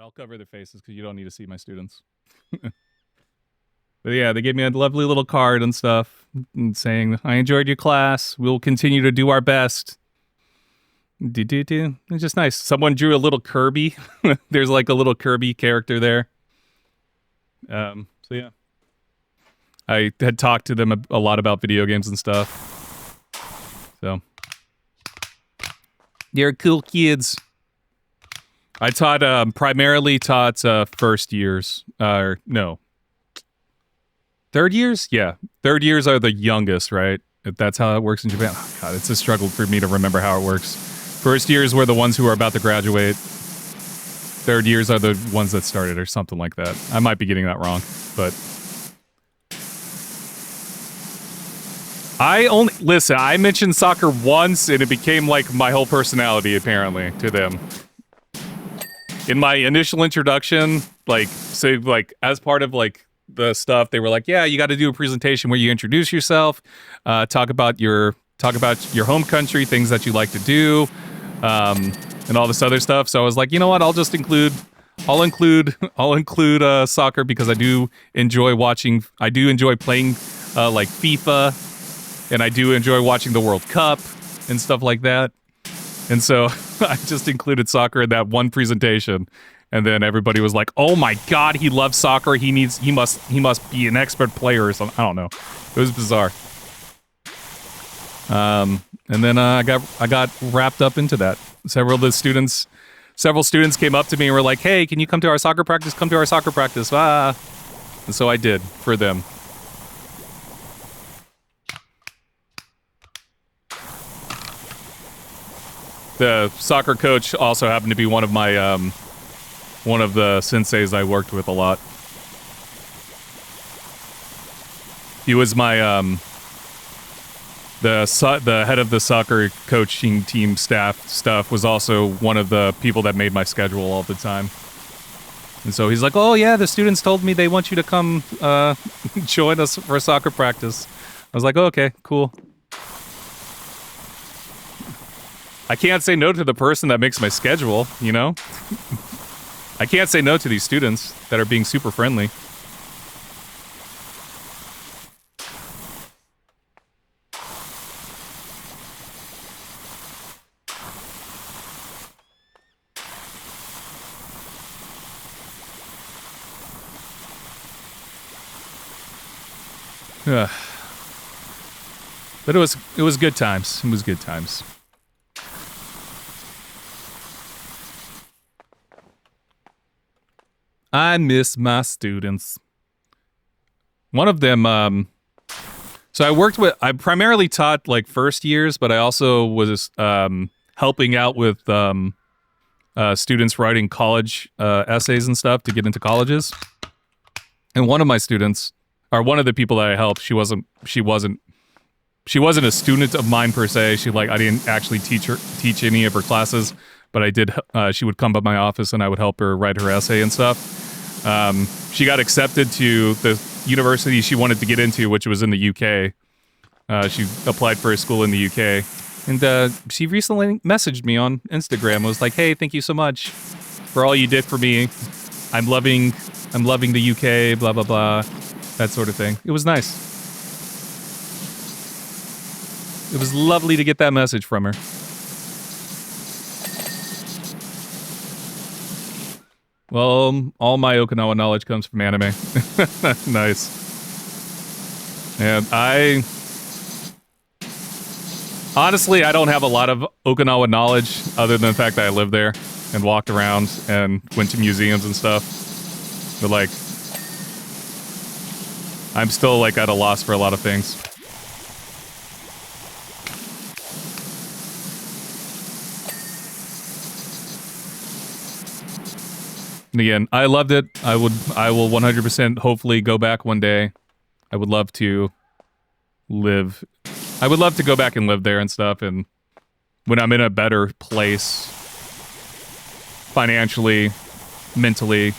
I'll cover their faces because you don't need to see my students. But yeah, they gave me a lovely little card and stuff and saying, I enjoyed your class. We'll continue to do our best. It's just nice. Someone drew a little Kirby. There's like a little Kirby character there. So yeah. I had talked to them a lot about video games and stuff. So. They're cool kids. I taught, primarily taught first years. No. Third years? Yeah. Third years are the youngest, right? If that's how it works in Japan. Oh, God, it's a struggle for me to remember how it works. First years were the ones who are about to graduate. Third years are the ones that started or something like that. I might be getting that wrong, but... Listen, I mentioned soccer once and it became like my whole personality, apparently, to them. In my initial introduction, like, say, like, as part of, like, the stuff, they were like, yeah, you got to do a presentation where you introduce yourself, talk about your home country, things that you like to do, and all this other stuff. So I was like, you know what, I'll include soccer because I do enjoy playing like FIFA, and I do enjoy watching the World Cup and stuff like that. And so I just included soccer in that one presentation. And then everybody was like, "Oh my God, he loves soccer. He must be an expert player or something." I don't know. It was bizarre. And then I got wrapped up into that. Several students came up to me and were like, "Hey, can you come to our soccer practice? Come to our soccer practice." And so I did for them. The soccer coach also happened to be one of my one of the senseis I worked with a lot. He was my the head of the soccer coaching team stuff was also one of the people that made my schedule all the time. And so he's like, "Oh yeah, the students told me they want you to come join us for soccer practice." I was like, "Oh, okay, cool." I can't say no to the person that makes my schedule, you know? I can't say no to these students that are being super friendly. But it was good times. It was good times. I miss my students. One of them, so I primarily taught like first years, but I also was helping out with students writing college essays and stuff to get into colleges. And one of my students, or one of the people that I helped, she wasn't a student of mine per se. I didn't actually teach any of her classes, but I did. She would come by my office and I would help her write her essay and stuff. She got accepted to the university she wanted to get into, which was in the UK. She applied for a school in the UK. And she recently messaged me on Instagram. It was like, "Hey, thank you so much for all you did for me. I'm loving the UK, blah, blah, blah." That sort of thing. It was nice. It was lovely to get that message from her. Well, all my Okinawa knowledge comes from anime. Nice. And honestly, I don't have a lot of Okinawa knowledge other than the fact that I lived there and walked around and went to museums and stuff. But like, I'm still like at a loss for a lot of things. And again, I loved it. I will 100% hopefully go back one day. I would love to go back and live there and stuff. And when I'm in a better place, financially, mentally,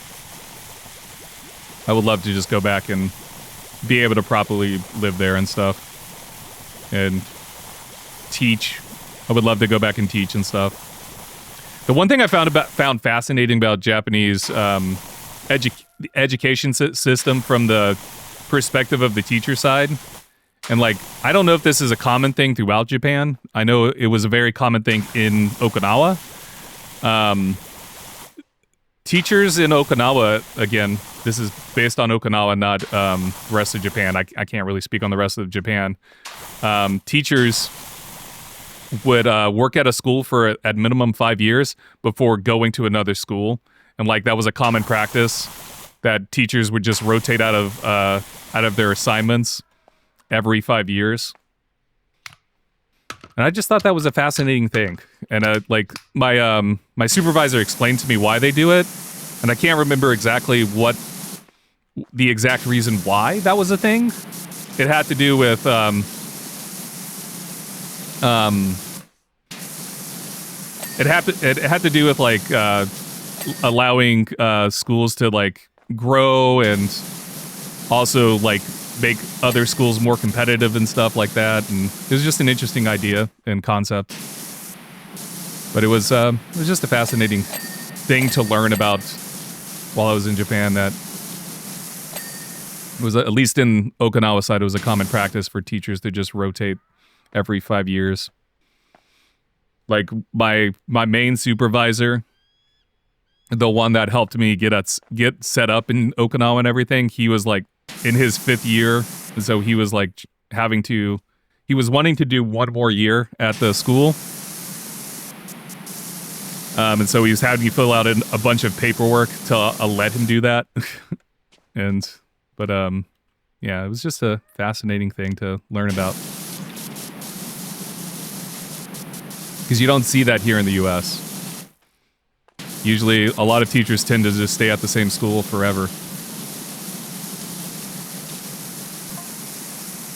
I would love to just go back and be able to properly live there and stuff. And teach. I would love to go back and teach and stuff. The one thing I found fascinating about Japanese education system from the perspective of the teacher side, and like I don't know if this is a common thing throughout Japan. I know it was a very common thing in Okinawa. Teachers in Okinawa, again, this is based on Okinawa, not the rest of Japan. I can't really speak on the rest of Japan. Teachers would work at a school for at minimum 5 years before going to another school, and like that was a common practice that teachers would just rotate out of their assignments every 5 years. And I just thought that was a fascinating thing. And like my supervisor explained to me why they do it, and I can't remember exactly what the exact reason why that was a thing. It had to do with it had to do with like allowing schools to like grow and also like make other schools more competitive and stuff like that. And it was just an interesting idea and concept. But it was just a fascinating thing to learn about while I was in Japan. That was, at least in Okinawa side, it was a common practice for teachers to just rotate every 5 years. Like my main supervisor, the one that helped me get set up in Okinawa and everything, he was like in his 5th year, so he was like he was wanting to do one more year at the school, and so he was having me fill out a bunch of paperwork to let him do that. But yeah, it was just a fascinating thing to learn about, because you don't see that here in the U.S. Usually, a lot of teachers tend to just stay at the same school forever.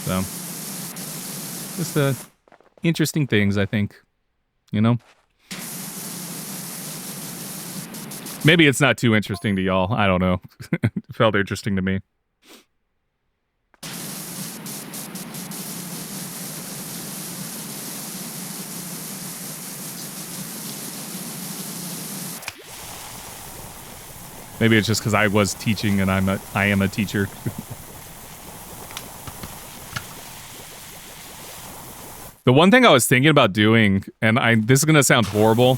So, just interesting things, I think. You know? Maybe it's not too interesting to y'all. I don't know. It felt interesting to me. Maybe it's just because I was teaching and I am a teacher. The one thing I was thinking about doing, and this is gonna sound horrible.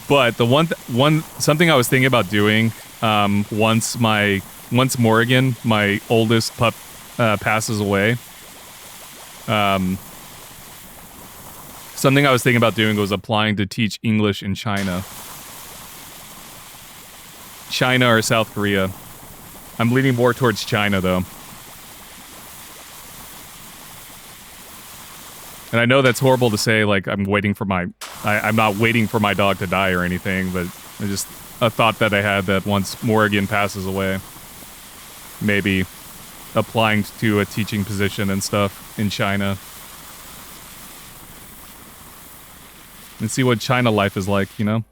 But the something I was thinking about doing, once Morrigan, my oldest pup, passes away, something I was thinking about doing was applying to teach English in China or South Korea. I'm leaning more towards China, though. And I know that's horrible to say, like, I'm not waiting for my dog to die or anything, but just a thought that I had that once Morrigan passes away, maybe applying to a teaching position and stuff in China. And see what China life is like, you know?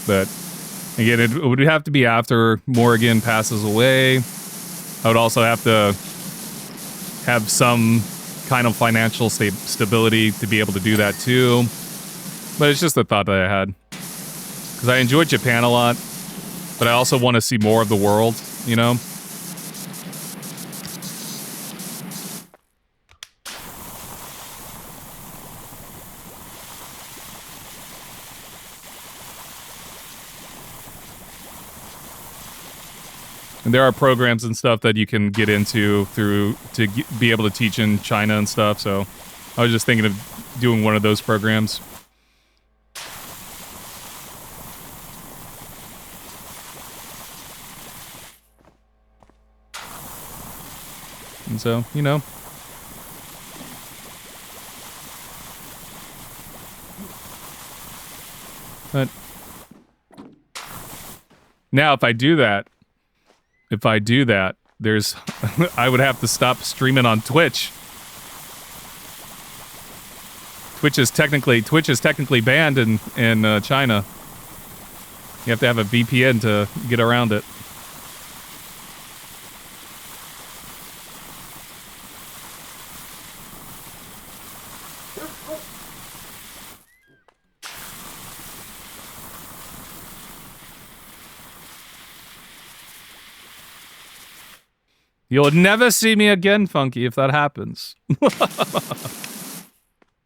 But again, it would have to be after Morrigan passes away. I would also have to have some kind of financial stability to be able to do that too. But it's just a thought that I had. Because I enjoy Japan a lot, but I also want to see more of the world, you know? And there are programs and stuff that you can get into be able to teach in China and stuff. So I was just thinking of doing one of those programs. And so, you know. But now if I do that, there's I would have to stop streaming on Twitch. Twitch is technically banned in China. You have to have a VPN to get around it. You'll never see me again, Funky, if that happens.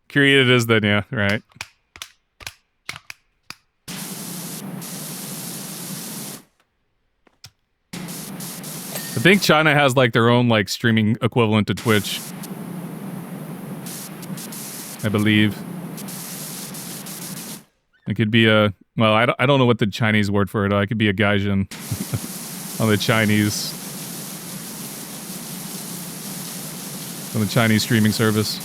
Korea it is then, yeah, right. I think China has like their own like streaming equivalent to Twitch. I believe. It could be a, well, I don't know what the Chinese word for it is. It could be a gaijin on the Chinese streaming service.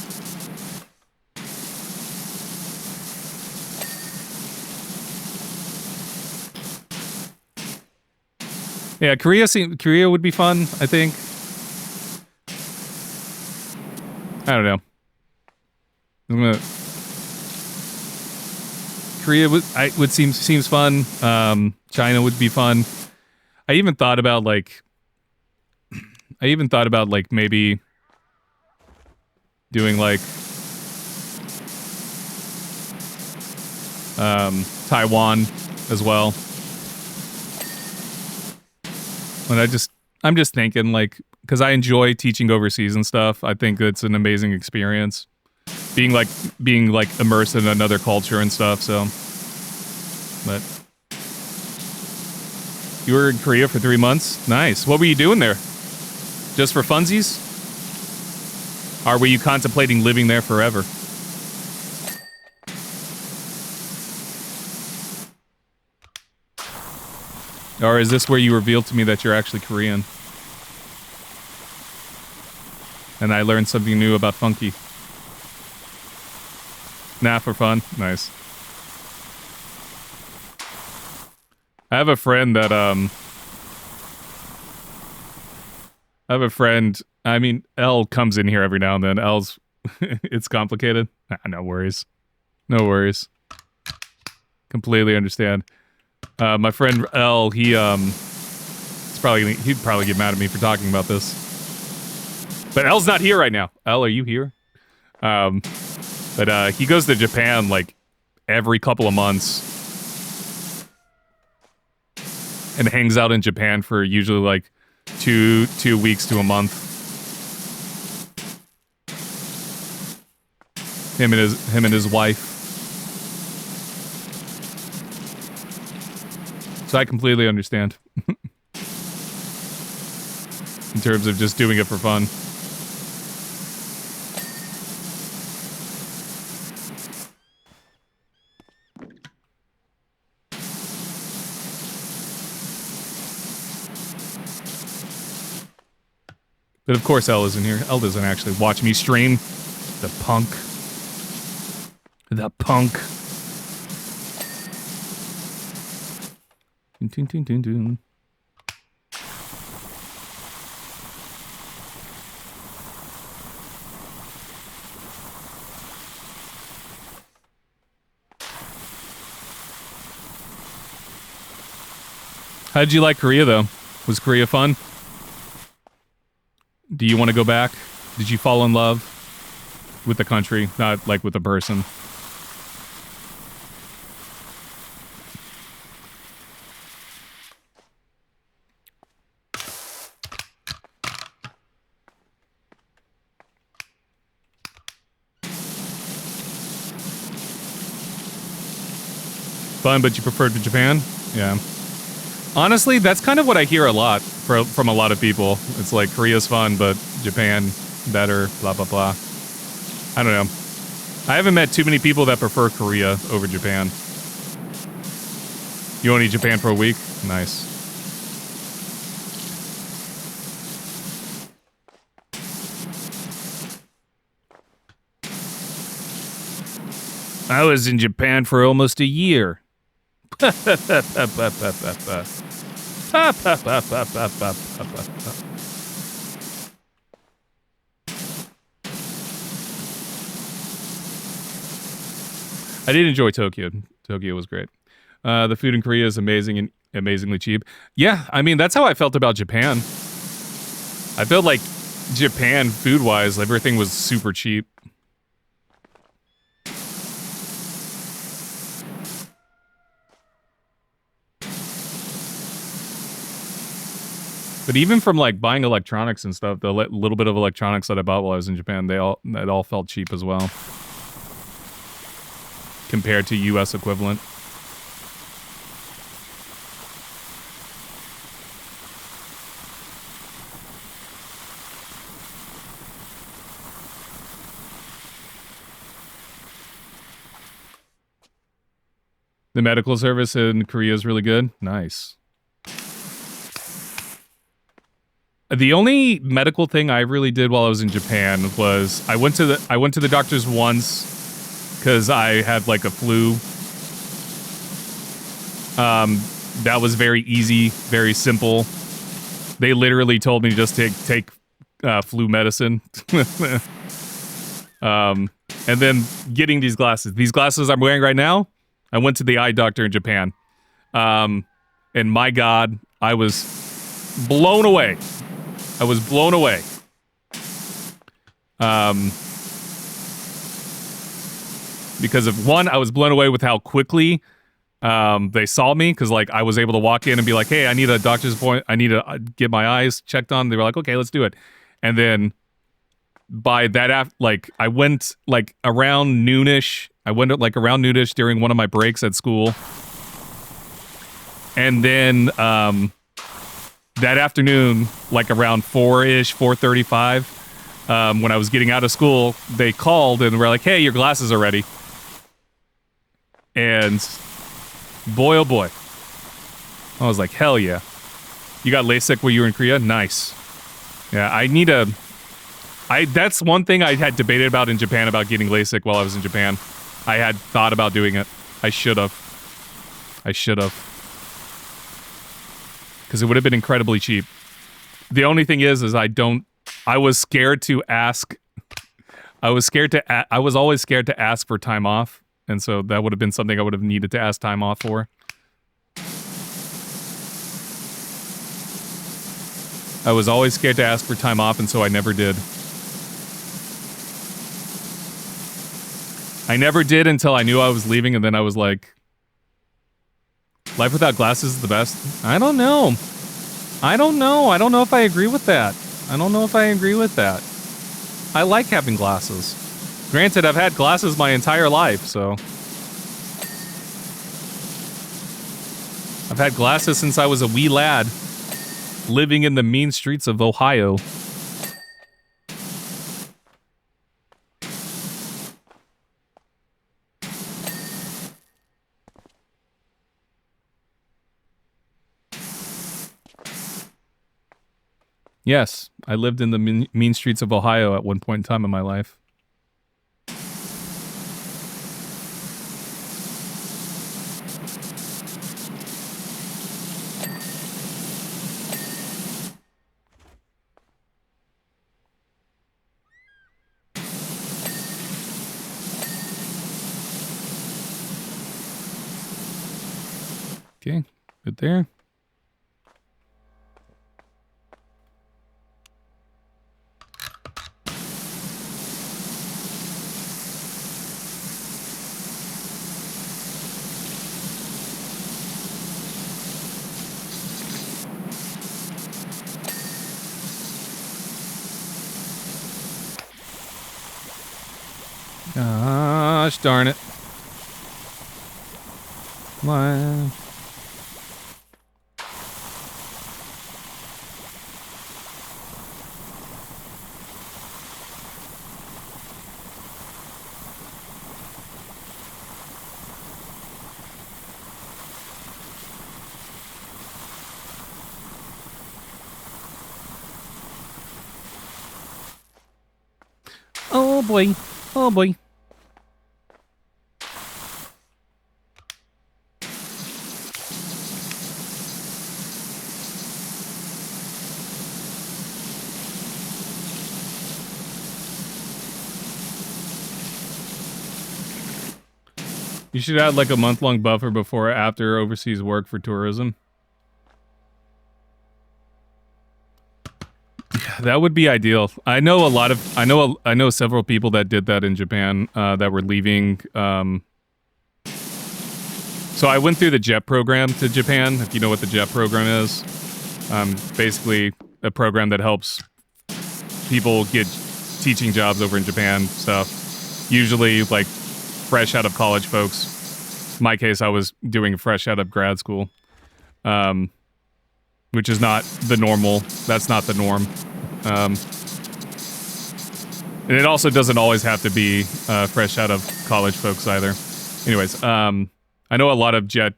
Yeah, Korea would be fun, I think. I don't know. Korea seems fun. China would be fun. I even thought about like maybe doing like Taiwan as well. And I'm just thinking like, because I enjoy teaching overseas and stuff. I think it's an amazing experience. Being immersed in another culture and stuff, so. But you were in Korea for 3 months? Nice. What were you doing there? Just for funsies? Or were you contemplating living there forever? Or is this where you revealed to me that you're actually Korean? And I learned something new about Funky. Nah, for fun. Nice. I have a friend that, I mean, Elle comes in here every now and then. Elle's, it's complicated. Nah, no worries. No worries. Completely understand. My friend Elle, he'd probably get mad at me for talking about this. But Elle's not here right now. Elle, are you here? But he goes to Japan like every couple of months and hangs out in Japan for usually like two weeks to a month. Him and his wife. So I completely understand. In terms of just doing it for fun. But of course Elle isn't here. Elle doesn't actually watch me stream. The punk. The punk. Dun, dun, dun, dun. How did you like Korea, though? Was Korea fun? Do you want to go back? Did you fall in love with the country, not like with the person? Fun, but you preferred to Japan? Yeah. Honestly, that's kind of what I hear a lot from a lot of people. It's like, Korea's fun, but Japan better, blah, blah, blah. I don't know. I haven't met too many people that prefer Korea over Japan. You only Japan for a week? Nice. I was in Japan for almost a year. I did enjoy Tokyo. Tokyo was great. The food in Korea is amazing and amazingly cheap. Yeah, I mean, that's how I felt about Japan. I felt like Japan, food-wise, everything was super cheap. But even from like buying electronics and stuff, the little bit of electronics that I bought while I was in Japan, it all felt cheap as well, compared to U.S. equivalent. The medical service in Korea is really good. Nice. The only medical thing I really did while I was in Japan was I went to the doctors once because I had like a flu. That was very easy, very simple. They literally told me just to take flu medicine. And then getting these glasses. These glasses I'm wearing right now, I went to the eye doctor in Japan. And my God, I was blown away. I was blown away. Because of one, I was blown away with how quickly they saw me, because like I was able to walk in and be like, hey, I need a doctor's appointment. I need to get my eyes checked on. They were like, okay, let's do it. And then by that, I went like around noonish. I went like around noonish during one of my breaks at school. And then that afternoon, like around 4-ish, 4:35, when I was getting out of school, they called and were like, hey, your glasses are ready. And boy, oh boy. I was like, hell yeah. You got LASIK when you were in Korea? Nice. Yeah, that's one thing I had debated about in Japan, about getting LASIK while I was in Japan. I had thought about doing it. I should have. Because it would have been incredibly cheap. The only thing is I was scared to ask. I was always scared to ask for time off. And so that would have been something I would have needed to ask time off for. I was always scared to ask for time off, and so I never did. I never did until I knew I was leaving, and then I was like, life without glasses is the best. I don't know. I don't know if I agree with that. I like having glasses. Granted, I've had glasses my entire life, so. I've had glasses since I was a wee lad, living in the mean streets of Ohio. Yes, I lived in the mean streets of Ohio at one point in time in my life. Okay, good there. Gosh darn it. Why? Oh boy. Oh boy. You should add like a month-long buffer before or after overseas work for tourism. That would be ideal. I know a lot of I know several people that did that in Japan that were leaving. So I went through the JET program to Japan. If you know what the JET program is, basically a program that helps people get teaching jobs over in Japan. Stuff usually like fresh out of college folks. In my case, I was doing fresh out of grad school, which is not the normal. That's not the norm. And it also doesn't always have to be fresh out of college folks either. Anyways, I know a lot of JET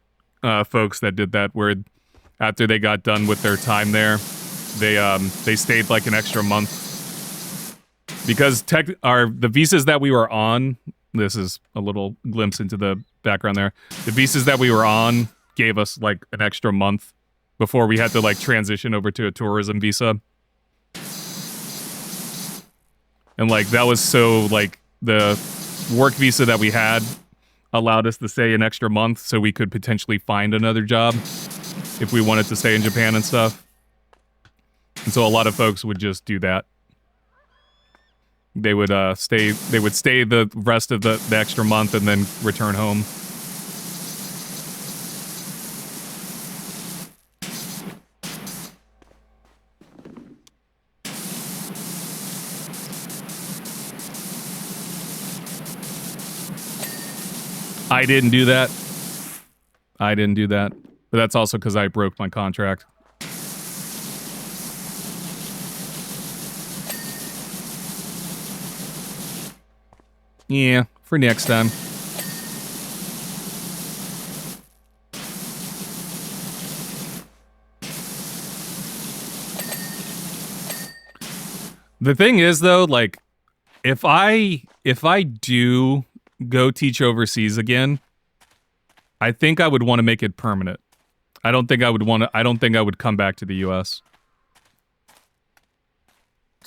folks that did that where after they got done with their time there, they stayed like an extra month. Because the visas that we were on, this is a little glimpse into the background there. The visas that we were on gave us like an extra month before we had to like transition over to a tourism visa. And like that was so like the work visa that we had allowed us to stay an extra month so we could potentially find another job if we wanted to stay in Japan and stuff. And so a lot of folks would just do that. They would stay the rest of the extra month and then return home. I didn't do that. But that's also because I broke my contract. Yeah, for next time. The thing is, though, like, if I do go teach overseas again, I think I would want to make it permanent. I don't think I would come back to the US.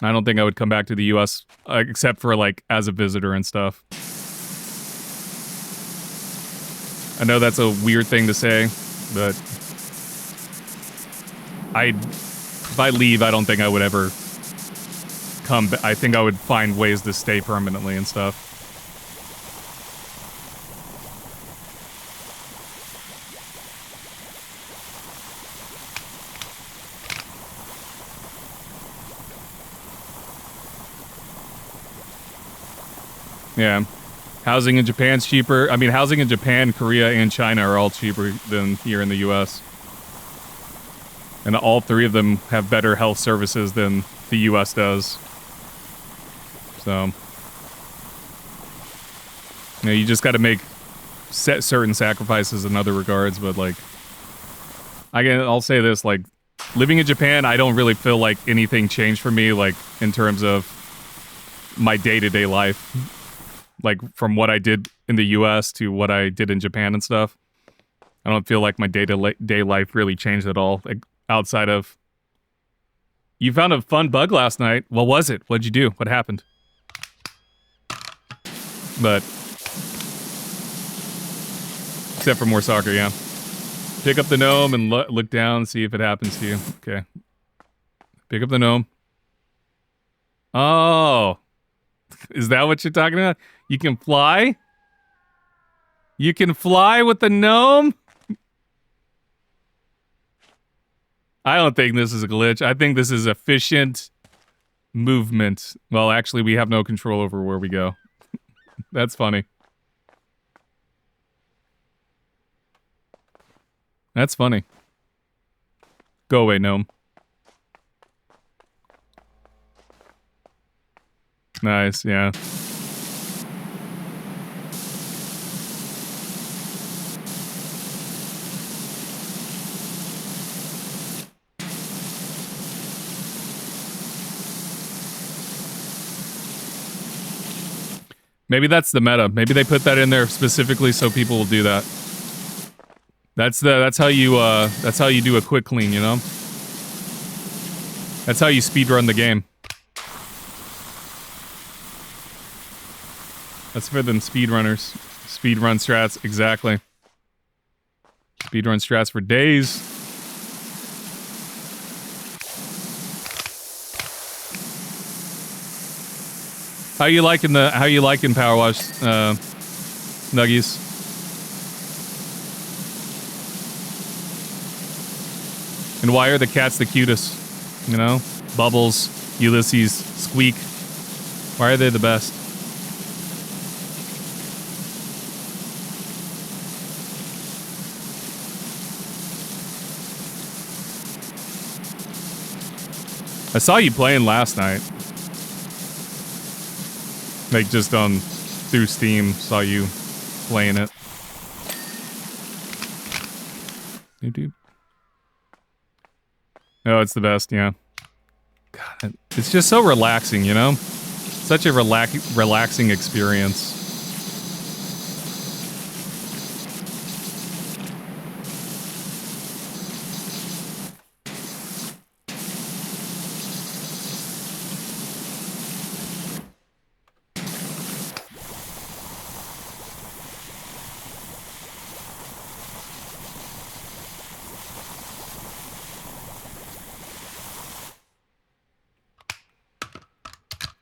I don't think I would come back to the US except for like as a visitor and stuff. I know that's a weird thing to say, but if I leave, I don't think I would ever come back. I think I would find ways to stay permanently and stuff. Yeah. Housing in Japan's cheaper. I mean, housing in Japan, Korea, and China are all cheaper than here in the US. And all three of them have better health services than the US does. So, you know, you just got to make certain sacrifices in other regards, but like, I'll say this, like, living in Japan, I don't really feel like anything changed for me, like, in terms of my day-to-day life. Like, from what I did in the US to what I did in Japan and stuff. I don't feel like my day-to-day life really changed at all. Like, outside of... You found a fun bug last night. What was it? What'd you do? What happened? But... Except for more soccer, yeah. Pick up the gnome and look down, see if it happens to you. Okay. Pick up the gnome. Oh... Is that what you're talking about? You can fly? You can fly with the gnome? I don't think this is a glitch. I think this is efficient movement. Well, actually, we have no control over where we go. That's funny. That's funny. Go away, gnome. Nice, yeah. Maybe that's the meta. Maybe they put that in there specifically so people will do that. That's how you do a quick clean, you know? That's how you speedrun the game. That's for them speedrunners. Speedrun strats, exactly. Speedrun strats for days. How you liking PowerWash, Nuggies? And why are the cats the cutest? You know? Bubbles, Ulysses, Squeak. Why are they the best? I saw you playing last night. Like, just on through Steam, saw you playing it. Dude. Oh, it's the best, yeah. God, it's just so relaxing, you know? Such a relaxing experience.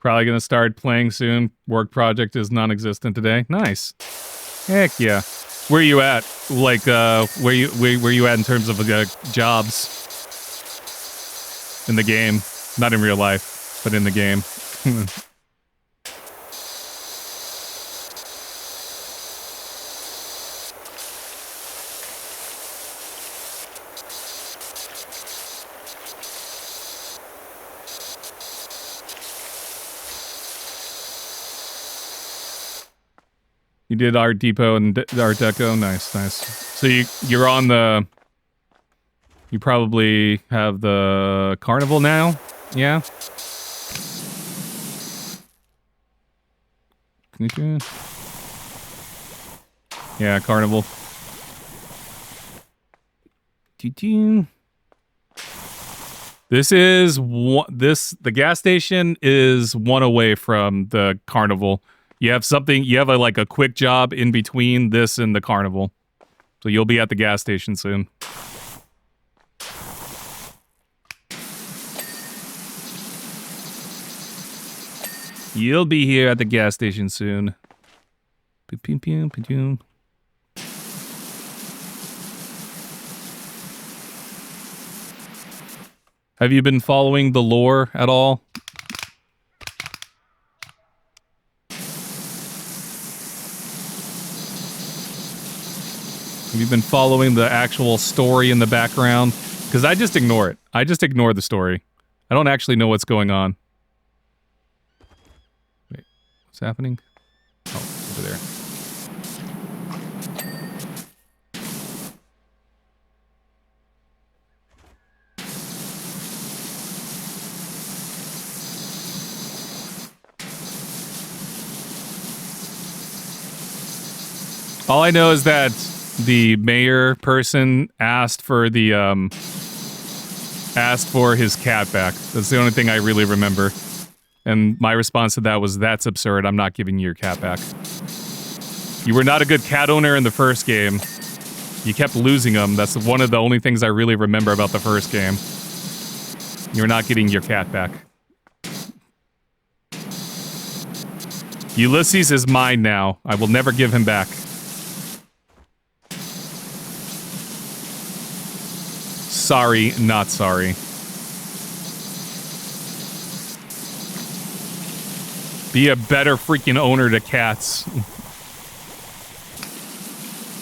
Probably gonna start playing soon. Work project is non-existent today. Nice. Heck yeah. Where you at? Like, where you at in terms of jobs in the game? Not in real life, but in the game. You did Art Depot and Art Deco. Nice, nice. So you're on the. You probably have the Carnival now. Yeah. Can you do it? Yeah, Carnival. This is the gas station is one away from the Carnival. You have like a quick job in between this and the Carnival. So you'll be at the gas station soon. You'll be here at the gas station soon. Have you been following the lore at all? Have you been following the actual story in the background? Because I just ignore it. I just ignore the story. I don't actually know what's going on. Wait, what's happening? Oh, over there. All I know is that the mayor person asked for his cat back. That's the only thing I really remember. And my response to that was, that's absurd. I'm not giving you your cat back. You were not a good cat owner in the first game. You kept losing them. That's one of the only things I really remember about the first game. You're not getting your cat back. Ulysses is mine now. I will never give him back. Sorry, not sorry. Be a better freaking owner to cats.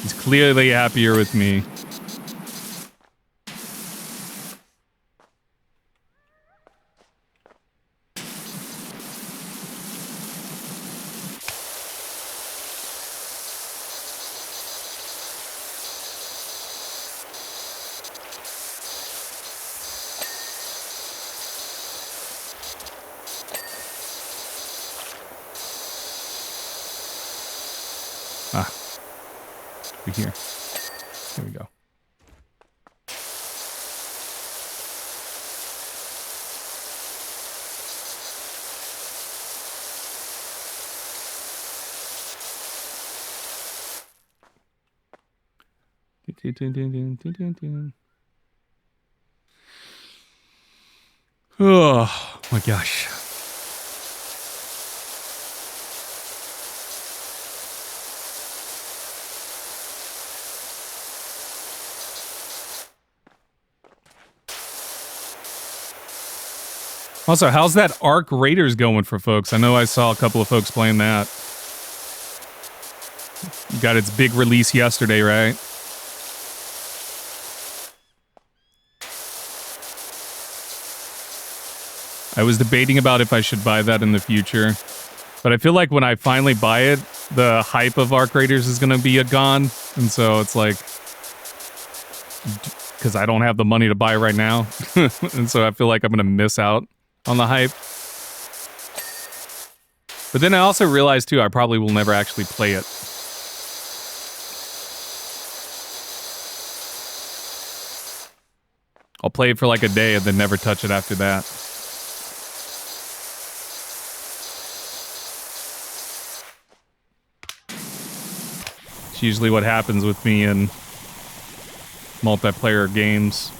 He's clearly happier with me. Here. Here we go. Oh my gosh. Also, how's that Arc Raiders going for folks? I know I saw a couple of folks playing that. Got its big release yesterday, right? I was debating about if I should buy that in the future. But I feel like when I finally buy it, the hype of Arc Raiders is going to be gone. And so it's like... Because I don't have the money to buy right now. And so I feel like I'm going to miss out on the hype. But then I also realized, too, I probably will never actually play it. I'll play it for like a day and then never touch it after that. It's usually what happens with me in multiplayer games.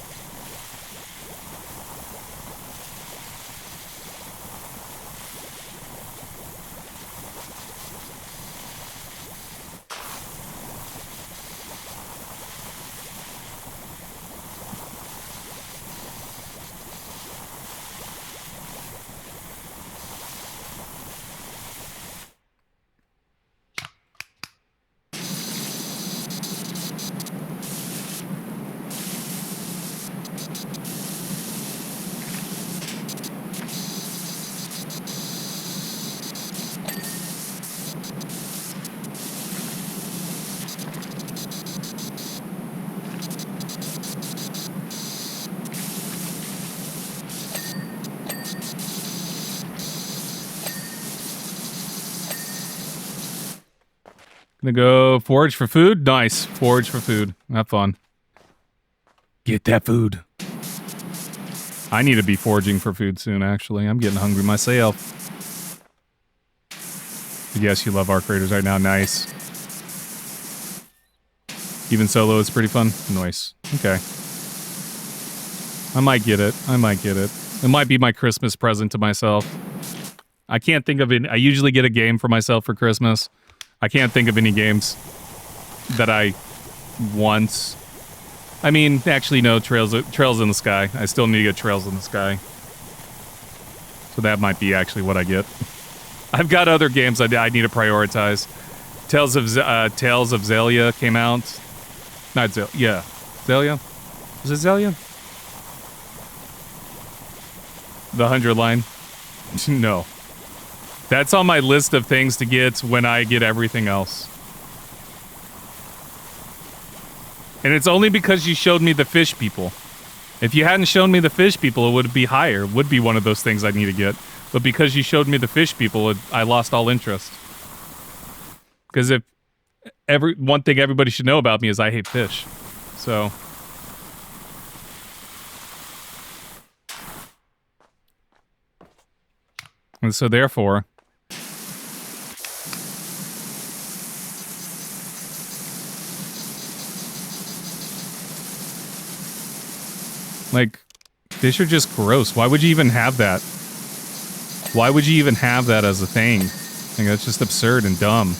Gonna go forage for food? Nice. Forage for food. Have fun. Get that food. I need to be foraging for food soon, actually. I'm getting hungry myself. Yes, you love Arc Raiders right now. Nice. Even solo is pretty fun. Nice. Okay. I might get it. I might get it. It might be my Christmas present to myself. I can't think of it. I usually get a game for myself for Christmas. I can't think of any games that I want. I mean, actually, no, Trails in the Sky. I still need to get Trails in the Sky. So that might be actually what I get. I've got other games I need to prioritize. Tales of Xillia came out. Not Xillia. Yeah. Xillia? Is it Xillia? The 100 line? No. That's on my list of things to get when I get everything else. And it's only because you showed me the fish people. If you hadn't shown me the fish people, it would be higher. It would be one of those things I need to get. But because you showed me the fish people, I lost all interest. Because one thing everybody should know about me is I hate fish. So... And so therefore... Like, fish are just gross. Why would you even have that? Why would you even have that as a thing? I think that's just absurd and dumb.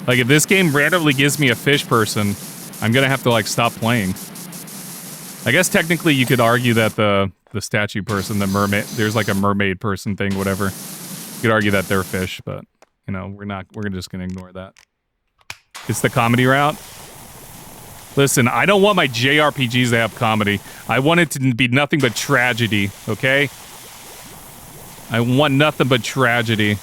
Like, if this game randomly gives me a fish person, I'm gonna have to, like, stop playing. I guess technically you could argue that the statue person, the mermaid, there's like a mermaid person thing, whatever. You could argue that they're fish, but, you know, we're just gonna ignore that. It's the comedy route. Listen, I don't want my JRPGs to have comedy. I want it to be nothing but tragedy, okay? I want nothing but tragedy.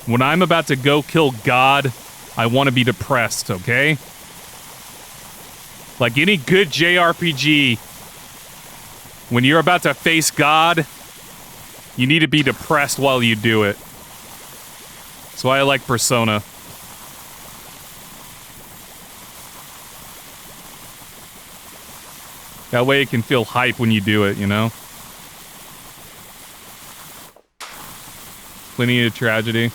When I'm about to go kill God, I want to be depressed, okay? Like any good JRPG, when you're about to face God, you need to be depressed while you do it. That's why I like Persona. That way it can feel hype when you do it, you know? Linear tragedy.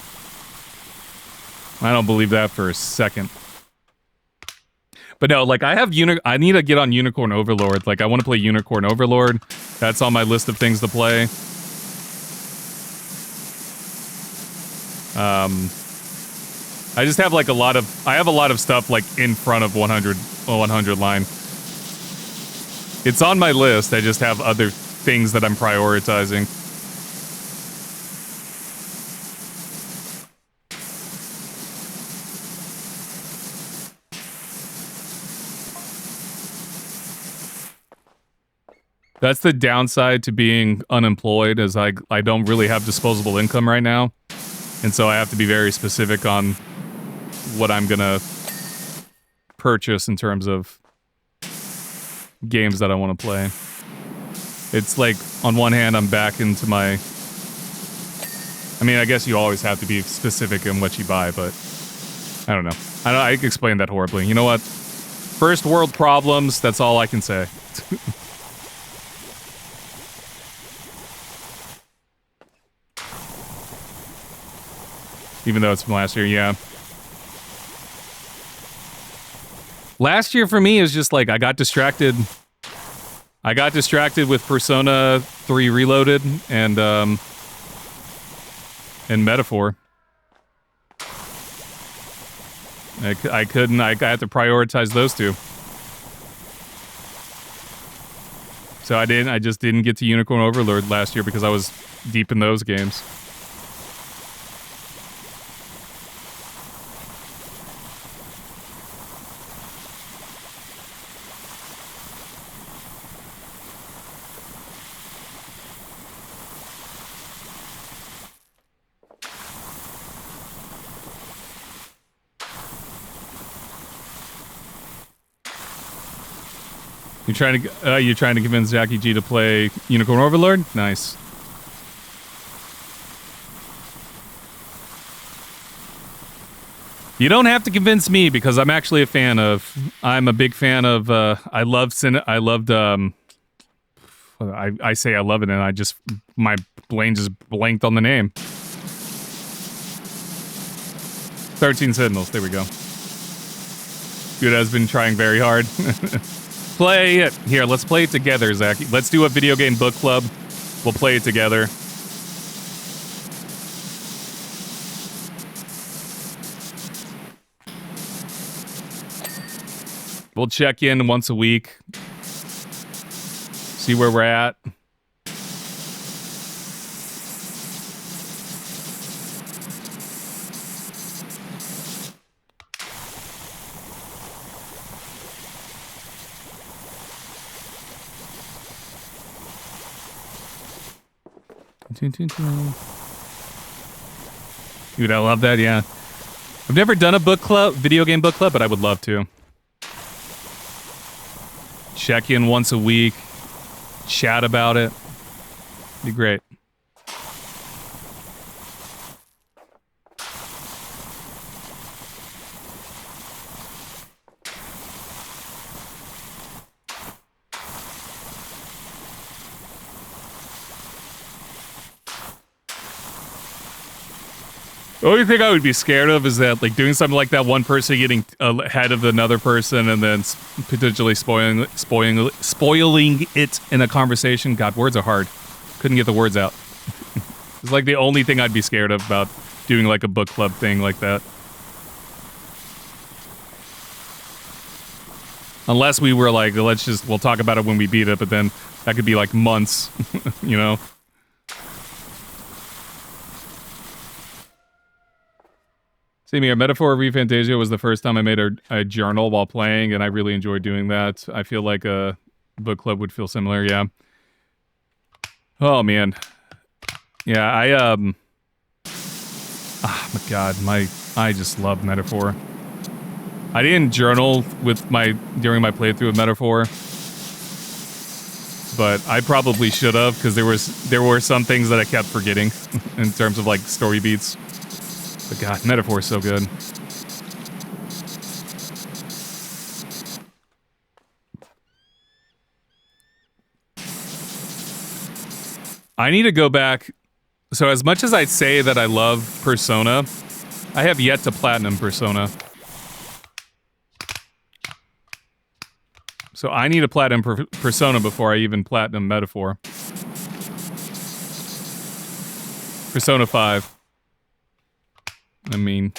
I don't believe that for a second. But no, like I have I need to get on Unicorn Overlord. Like I want to play Unicorn Overlord. That's on my list of things to play. I just have like I have a lot of stuff like in front of 100 line. It's on my list. I just have other things that I'm prioritizing. That's the downside to being unemployed, is I don't really have disposable income right now. And so I have to be very specific on what I'm gonna purchase in terms of games that I want to play. It's like, on one hand, I'm back into my... I mean, I guess you always have to be specific in what you buy, but... I don't know. I explained that horribly. You know what? First world problems, that's all I can say. Even though it's from last year, yeah. Last year for me is just like, I got distracted. I got distracted with Persona 3 Reloaded and Metaphor. I had to prioritize those two. So I just didn't get to Unicorn Overlord last year because I was deep in those games. You're trying to convince Jackie G to play Unicorn Overlord? Nice. You don't have to convince me because I'm actually a fan of. I'm a big fan of. I loved. I say I love it, and my brain just blanked on the name. 13 Sentinels. There we go. Dude has been trying very hard. Play it. Here, let's play it together, Zach. Let's do a video game book club. We'll play it together. We'll check in once a week. See where we're at. Dude, I love that, yeah. I've never done a book club, video game book club, but I would love to. Check in once a week. Chat about it. Be great. The only thing I would be scared of is that, like, doing something like that, one person getting ahead of another person and then potentially spoiling it in a conversation. God, words are hard. Couldn't get the words out. It's like the only thing I'd be scared of about doing, like, a book club thing like that. Unless we were like, we'll talk about it when we beat it, but then that could be, like, months, you know? Same here. Metaphor of Fantasia was the first time I made a journal while playing, and I really enjoyed doing that. I feel like a book club would feel similar, yeah. Oh, man. Yeah, oh, my God, I just love Metaphor. I didn't journal during my playthrough of Metaphor, but I probably should have, because there were some things that I kept forgetting in terms of, like, story beats. But God, Metaphor is so good. I need to go back. So as much as I say that I love Persona, I have yet to platinum Persona. So I need a platinum Persona before I even platinum Metaphor. Persona 5. I mean...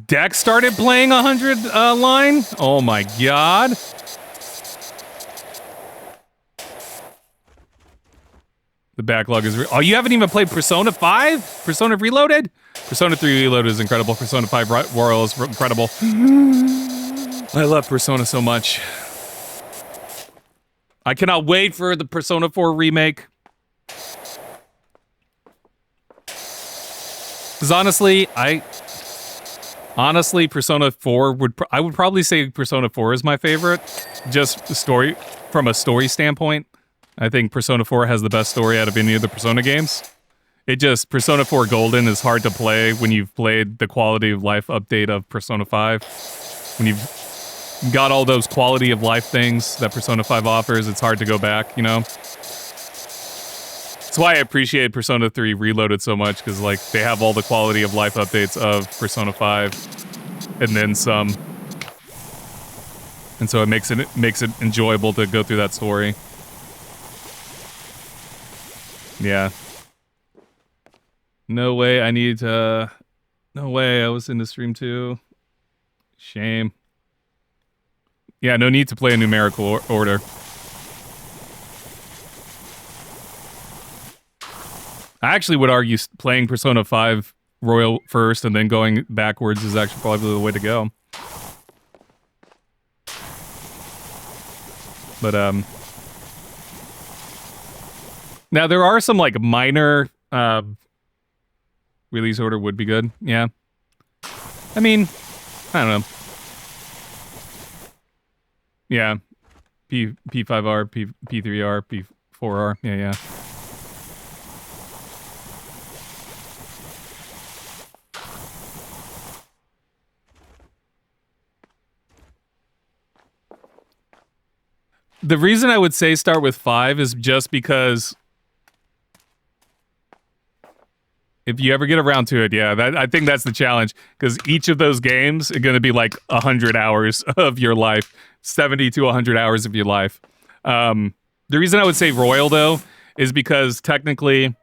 Dex started playing 100 line? Oh my god. The backlog is... Oh, you haven't even played Persona 5? Persona Reloaded? Persona 3 Reloaded is incredible. Persona 5 Royal is incredible. I love Persona so much. I cannot wait for the Persona 4 remake. Because honestly, Persona 4 I would probably say Persona 4 is my favorite. Just from a story standpoint. I think Persona 4 has the best story out of any of the Persona games. Persona 4 Golden is hard to play when you've played the quality of life update of Persona 5. When you've got all those quality of life things that Persona 5 offers, it's hard to go back, you know? That's why I appreciate Persona 3 Reloaded so much, because like they have all the quality of life updates of Persona 5 and then some. And so it makes it enjoyable to go through that story. Yeah. No way I need to... No way I was in the stream too. Shame. Yeah, no need to play a numerical order. I actually would argue playing Persona 5 Royal first and then going backwards is actually probably the way to go. But, now, there are some, like, minor, release order would be good, yeah. I mean, I don't know. Yeah. P5R, P3R, P4R, yeah. The reason I would say start with 5 is just because if you ever get around to it, yeah, I think that's the challenge, because each of those games are going to be like 100 hours of your life, 70 to 100 hours of your life. The reason I would say Royal, though, is because technically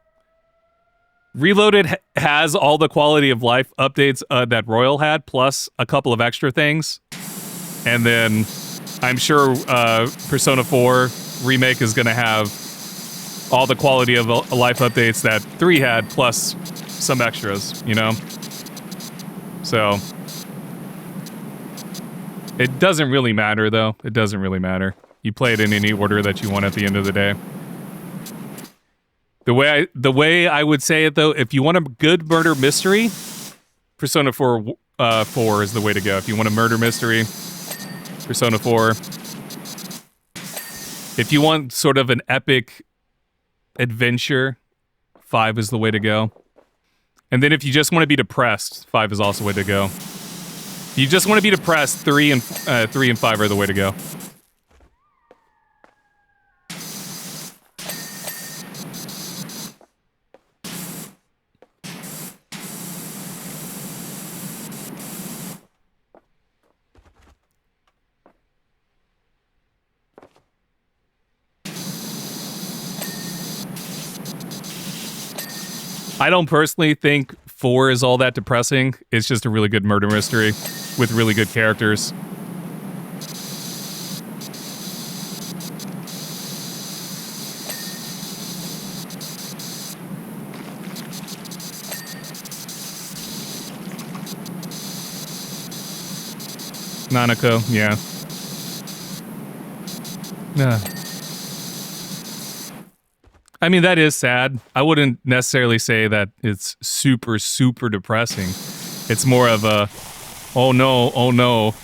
Reloaded has all the quality of life updates that Royal had, plus a couple of extra things. And then I'm sure Persona 4 Remake is going to have all the quality of life updates that 3 had, plus some extras, you know? So it doesn't really matter, though. It doesn't really matter. You play it in any order that you want at the end of the day. The way I would say it, though, if you want a good murder mystery, Persona 4 is the way to go. If you want a murder mystery, Persona 4. If you want sort of an epic adventure, 5 is the way to go. And then if you just want to be depressed, 5 is also the way to go. If you just want to be depressed, 3 and 5 are the way to go. I don't personally think 4 is all that depressing. It's just a really good murder mystery with really good characters. Nanako, yeah. I mean, that is sad. I wouldn't necessarily say that it's super, super depressing. It's more of a, oh no,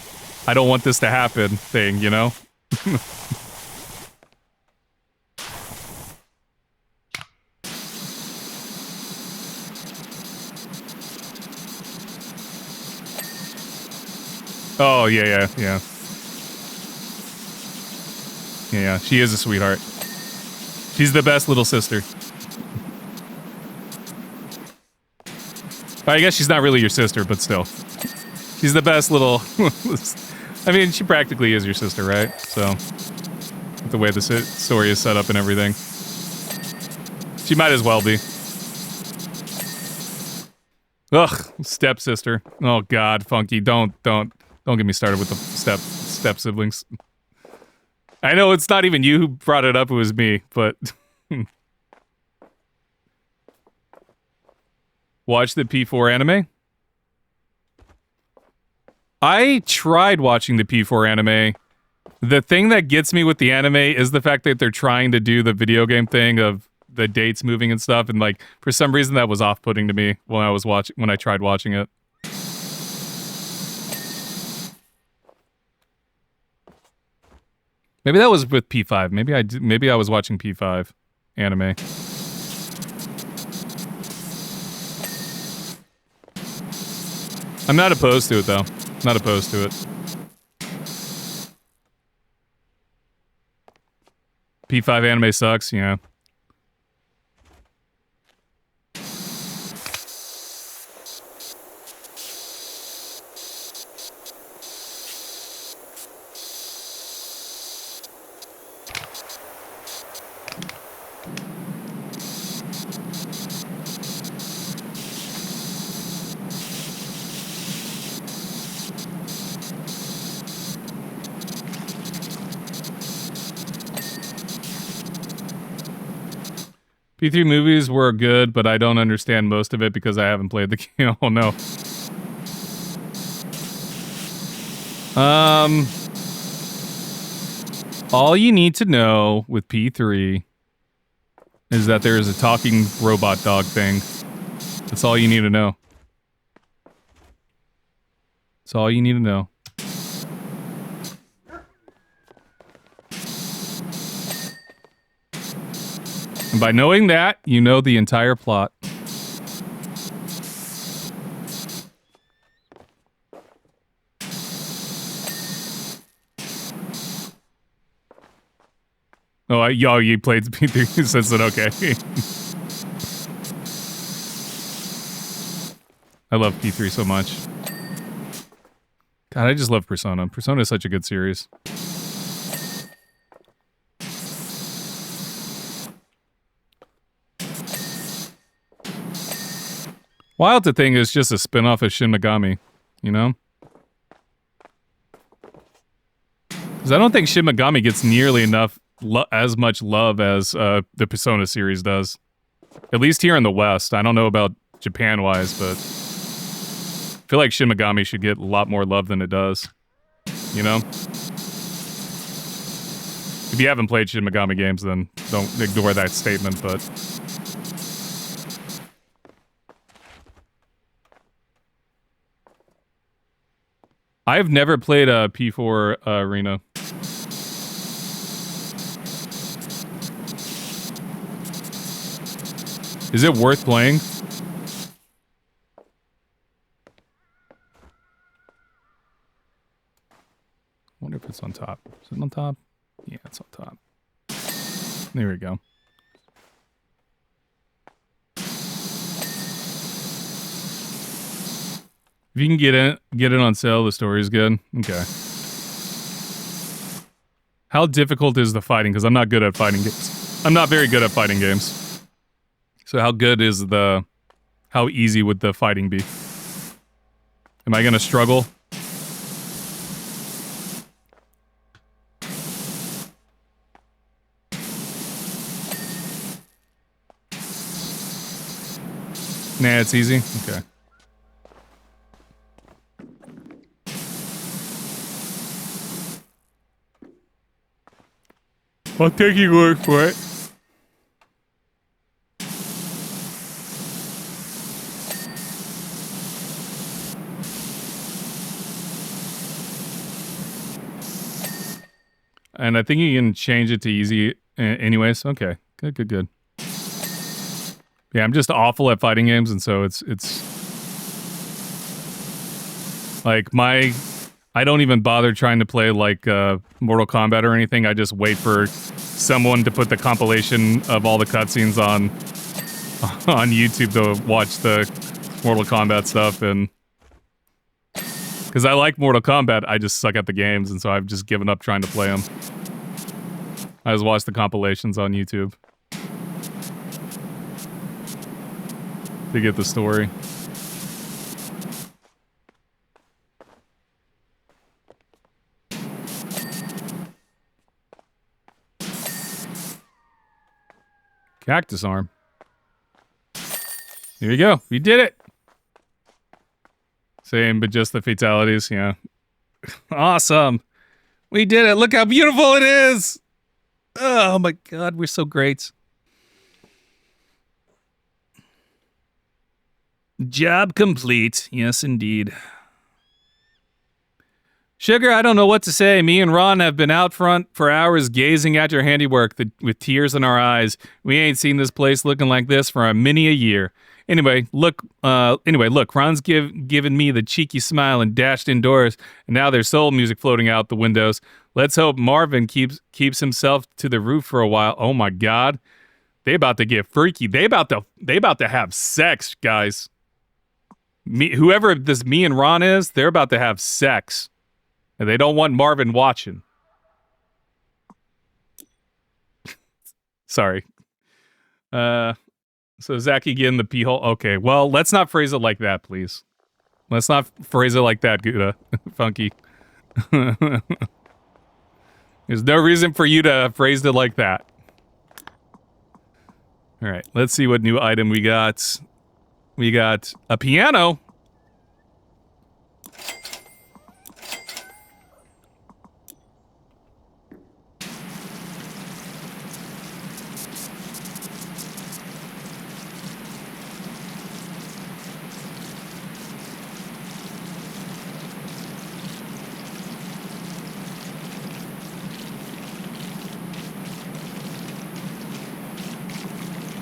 I don't want this to happen thing, you know? Oh, yeah. Yeah, she is a sweetheart. She's the best little sister. I guess she's not really your sister, but still. She's the best little... I mean, she practically is your sister, right? So, the way the story is set up and everything. She might as well be. Ugh, stepsister. Oh God, Funky, don't get me started with the step siblings. I know it's not even you who brought it up, it was me, but... Watch the P4 anime? I tried watching the P4 anime. The thing that gets me with the anime is the fact that they're trying to do the video game thing of the dates moving and stuff, and like for some reason that was off-putting to me when I tried watching it. Maybe that was with P5. Maybe I was watching P5 anime. I'm not opposed to it though. Not opposed to it. P5 anime sucks, yeah. P3 movies were good, but I don't understand most of it because I haven't played the game. Oh no. All you need to know with P3 is that there is a talking robot dog thing. That's all you need to know. That's all you need to know. And by knowing that, you know the entire plot. Oh, you played P3 since then, okay. I love P3 so much. God, I just love Persona. Persona is such a good series. Wild to think is just a spin-off of Shin Megami, you know? Because I don't think Shin Megami gets nearly enough, as much love as the Persona series does. At least here in the West. I don't know about Japan-wise, but... I feel like Shin Megami should get a lot more love than it does. You know? If you haven't played Shin Megami games, then don't ignore that statement, but... I've never played a P4 arena. Is it worth playing? I wonder if it's on top. Is it on top? Yeah, it's on top. There we go. If you can get it on sale, the story is good. Okay. How difficult is the fighting? Because I'm not good at fighting games. I'm not very good at fighting games. So how good is how easy would the fighting be? Am I gonna struggle? Nah, it's easy? Okay. I'll take your word for it. And I think you can change it to easy anyways. Okay. Good. Yeah, I'm just awful at fighting games, and so it's like I don't even bother trying to play like Mortal Kombat or anything. I just wait for someone to put the compilation of all the cutscenes on YouTube to watch the Mortal Kombat stuff, and because I like Mortal Kombat, I just suck at the games, and so I've just given up trying to play them. I just watch the compilations on YouTube to get the story. Cactus arm. Here we go. We did it. Same, but just the fatalities. Yeah. Awesome. We did it. Look how beautiful it is. Oh my god, we're so great. Job complete. Yes, indeed. Sugar, I don't know what to say. Me and Ron have been out front for hours gazing at your handiwork with tears in our eyes. We ain't seen this place looking like this for a year. Anyway, look, Ron's given me the cheeky smile and dashed indoors, and now there's soul music floating out the windows. Let's hope Marvin keeps himself to the roof for a while. Oh my god. They about to get freaky. They about to have sex, guys. Whoever this me and Ron is, they're about to have sex. And they don't want Marvin watching. Sorry. So Zachy getting the pee hole. Okay, well, let's not phrase it like that, please. Let's not phrase it like that, Gouda. Funky. There's no reason for you to phrase it like that. Alright, let's see what new item we got. We got a piano.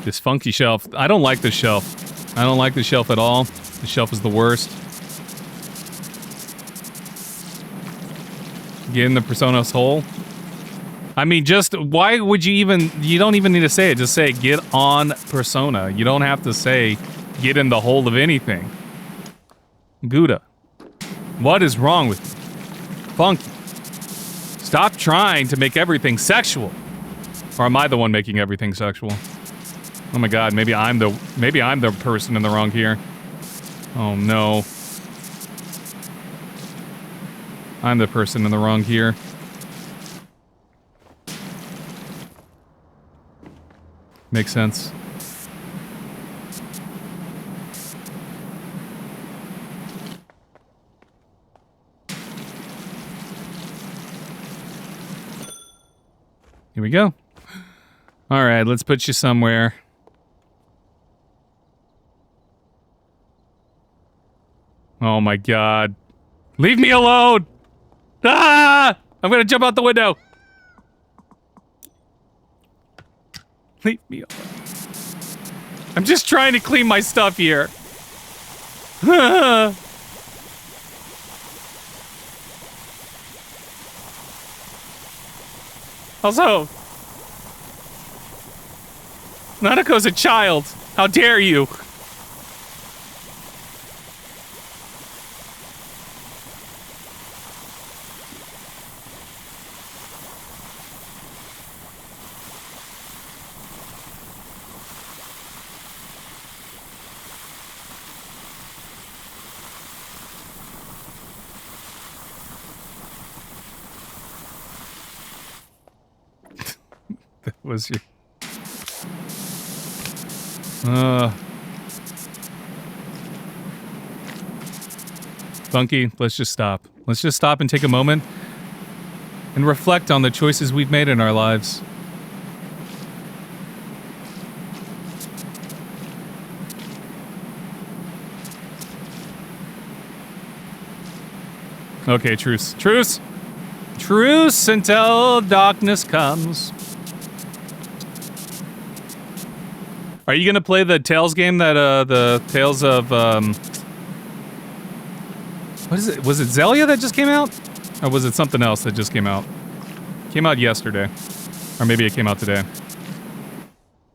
This funky shelf. I don't like this shelf. I don't like the shelf at all. The shelf is the worst. Get in the Persona's hole. I mean, just, why would you even, you don't even need to say it. Just say, get on Persona. You don't have to say, get in the hole of anything. Gouda. What is wrong with you? Funky. Stop trying to make everything sexual. Or am I the one making everything sexual? Oh my god, maybe I'm the person in the wrong here. Oh no. I'm the person in the wrong here. Makes sense. Here we go. Alright, let's put you somewhere. Oh my god. Leave me alone! Ah! I'm gonna jump out the window! Leave me alone. I'm just trying to clean my stuff here. Also, Naruko's a child. How dare you? That was your... Funky, let's just stop. Let's just stop and take a moment and reflect on the choices we've made in our lives. Okay, truce. Truce! Truce until darkness comes. Are you gonna play the Tales game that, the Tales of, what is it? Was it Zelia that just came out? Or was it something else that just came out? Came out yesterday. Or maybe it came out today.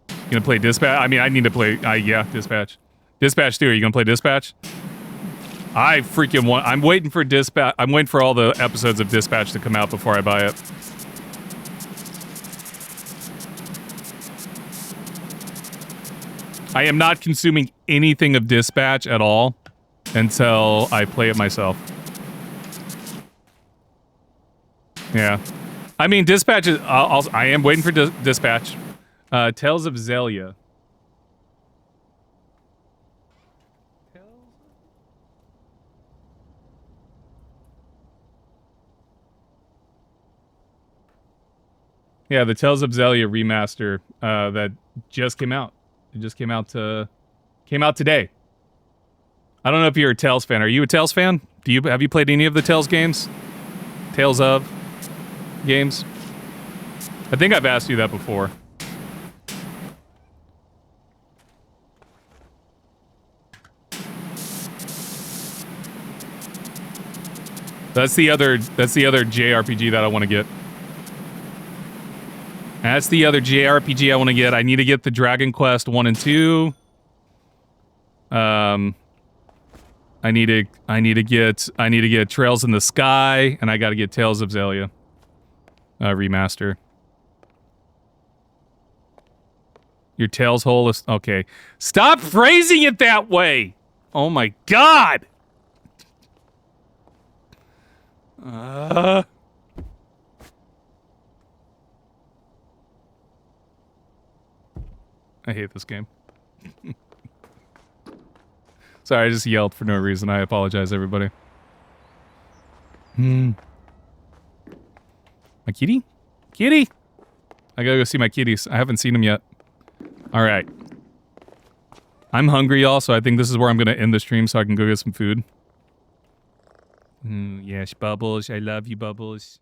You gonna play Dispatch? I mean, I need to play... yeah, Dispatch. Dispatch 2, are you gonna play Dispatch? I freaking want... I'm waiting for Dispatch... I'm waiting for all the episodes of Dispatch to come out before I buy it. I am not consuming anything of Dispatch at all until I play it myself. Yeah. I mean, Dispatch is... I am waiting for Dispatch. Tales of Zelia. Yeah, the Tales of Zelia remaster that just came out. It just came out today. I don't know if you're a Tales fan. Are you a Tales fan? Have you played any of the Tales games? Tales of games? I think I've asked you that before. That's the other JRPG that I want to get. That's the other JRPG I want to get. I need to get the Dragon Quest 1 and 2. I need to get Trails in the Sky, and I got to get Tales of Zelia remaster. Your Tales hole is okay. Stop phrasing it that way. Oh my god. I hate this game. Sorry, I just yelled for no reason. I apologize, everybody. My kitty? Kitty! I gotta go see my kitties. I haven't seen them yet. Alright. I'm hungry, y'all, so I think this is where I'm gonna end the stream so I can go get some food. Yes, Bubbles. I love you, Bubbles.